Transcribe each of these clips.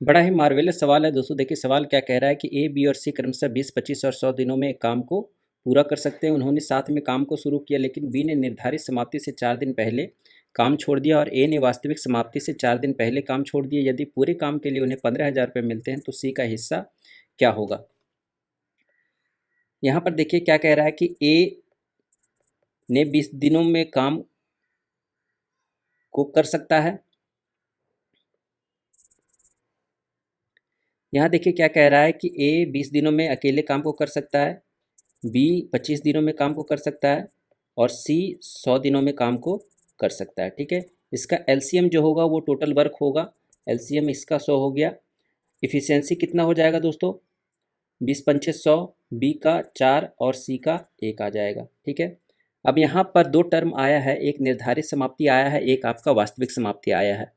बड़ा ही मार्वेलस सवाल है दोस्तों। देखिए सवाल क्या कह रहा है कि ए, बी और सी क्रमशः 20, 25 और 100 दिनों में काम को पूरा कर सकते हैं। उन्होंने साथ में काम को शुरू किया, लेकिन बी ने निर्धारित समाप्ति से 4 दिन पहले काम छोड़ दिया और ए ने वास्तविक समाप्ति से 4 दिन पहले काम छोड़ दिया। यदि पूरे काम के लिए उन्हें 15,000 रुपये मिलते हैं तो सी का हिस्सा क्या होगा। यहाँ पर देखिए क्या कह रहा है कि ए ने 20 दिनों में काम को कर सकता है। यहाँ देखिए क्या कह रहा है कि ए 20 दिनों में अकेले काम को कर सकता है, बी 25 दिनों में काम को कर सकता है और सी 100 दिनों में काम को कर सकता है। ठीक है, इसका एलसीएम जो होगा वो टोटल वर्क होगा। एलसीएम इसका 100 हो गया। इफ़िशियंसी कितना हो जाएगा दोस्तों, 20 पंचे 100, बी का 4 और सी का 1 आ जाएगा। ठीक है, अब यहाँ पर दो टर्म आया है, एक निर्धारित समाप्ति आया है, एक आपका वास्तविक समाप्ति आया है।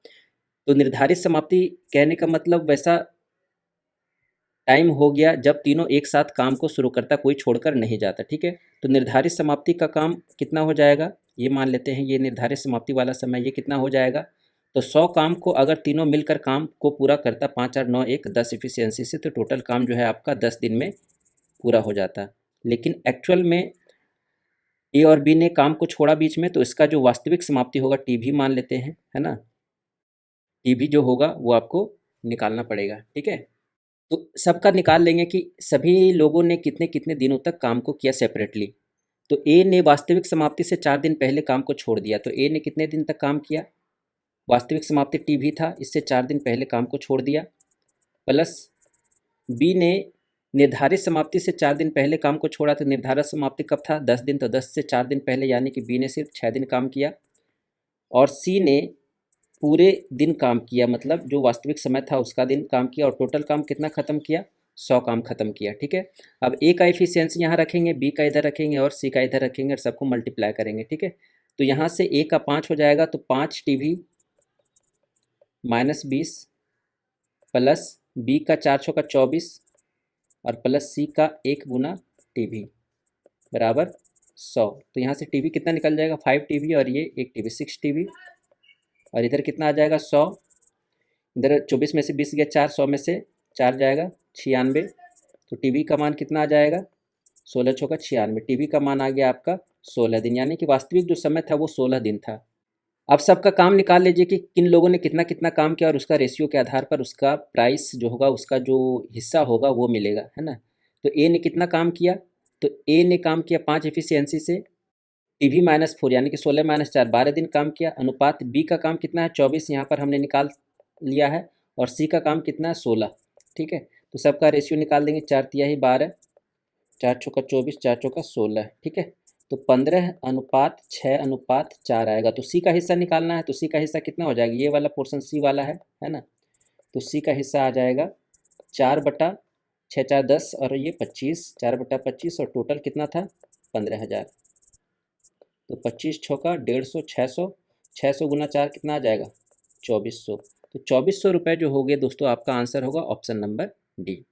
तो निर्धारित समाप्ति कहने का मतलब वैसा टाइम हो गया जब तीनों एक साथ काम को शुरू करता, कोई छोड़कर नहीं जाता। ठीक है, तो निर्धारित समाप्ति का काम कितना हो जाएगा, ये मान लेते हैं ये निर्धारित समाप्ति वाला समय ये कितना हो जाएगा। तो 100 काम को अगर तीनों मिलकर काम को पूरा करता, 5 और 9 1 10 इफिशियंसी से, तो टोटल काम जो है आपका 10 दिन में पूरा हो जाता। लेकिन एक्चुअल में ए और बी ने काम को छोड़ा बीच में, तो इसका जो वास्तविक समाप्ति होगा टी भी मान लेते हैं, है ना। टी भी जो होगा वो आपको निकालना पड़ेगा। ठीक है, तो सबका निकाल लेंगे कि सभी लोगों ने कितने कितने दिनों तक काम को किया सेपरेटली। तो ए ने वास्तविक समाप्ति से 4 दिन पहले काम को छोड़ दिया, तो ए ने कितने दिन तक काम किया, वास्तविक समाप्ति टी भी था, इससे 4 दिन पहले काम को छोड़ दिया, प्लस बी ने निर्धारित समाप्ति से 4 दिन पहले काम को छोड़ा, तो निर्धारित समाप्ति कब था, 10 दिन, तो 10 से 4 दिन पहले, यानी कि बी ने सिर्फ 6 दिन काम किया। और सी ने पूरे दिन काम किया, मतलब जो वास्तविक समय था उसका दिन काम किया, और टोटल काम कितना ख़त्म किया, 100 काम ख़त्म किया। ठीक है, अब ए का एफिशिएंसी यहाँ रखेंगे, बी का इधर रखेंगे और सी का इधर रखेंगे और सबको मल्टीप्लाई करेंगे। ठीक है, तो यहाँ से ए का 5 हो जाएगा, तो 5 टीवी माइनस 20 प्लस बी का 4 छक्का 24 और प्लस सी का 1 गुना टीवी बराबर 100। तो यहाँ से टीवी कितना निकल जाएगा, 5 टीवी और ये 1 टीवी 6 टीवी, और इधर कितना आ जाएगा 100, इधर 24 में से 20 गया 4, 100 में से 4 जाएगा 96। तो टीवी का मान कितना आ जाएगा, 16 छक्का 96, टीवी का मान आ गया आपका 16 दिन, यानी कि वास्तविक जो समय था वो 16 दिन था। अब सबका काम निकाल लीजिए कि किन लोगों ने कितना कितना काम किया, और उसका रेशियो के आधार पर उसका प्राइस जो होगा, उसका जो हिस्सा होगा वो मिलेगा, है ना। तो ए ने कितना काम किया, तो ए ने काम किया 5 एफिशिएंसी से, टीवी -4 यानी कि 16 - 4 12 दिन काम किया। अनुपात बी का काम कितना है, 24 यहाँ पर हमने निकाल लिया है, और सी का काम कितना है 16। ठीक है, तो सबका रेशियो निकाल देंगे, 4 तिहाई 12, 4 चौका 24, 4 चौका 16। ठीक है, तो 15:6:4 आएगा। तो सी का हिस्सा निकालना है, तो सी का हिस्सा कितना हो जाएगा, ये वाला पोर्शन सी वाला है ना। तो सी का हिस्सा आ जाएगा 4/6, 4 10 और ये 25, 4/25, और टोटल कितना था 15,000। तो 25 छक्का 150, 600, 600 गुना 4 कितना आ जाएगा 2400। तो 2400 रुपये जो हो गए दोस्तों, आपका आंसर होगा ऑप्शन नंबर डी।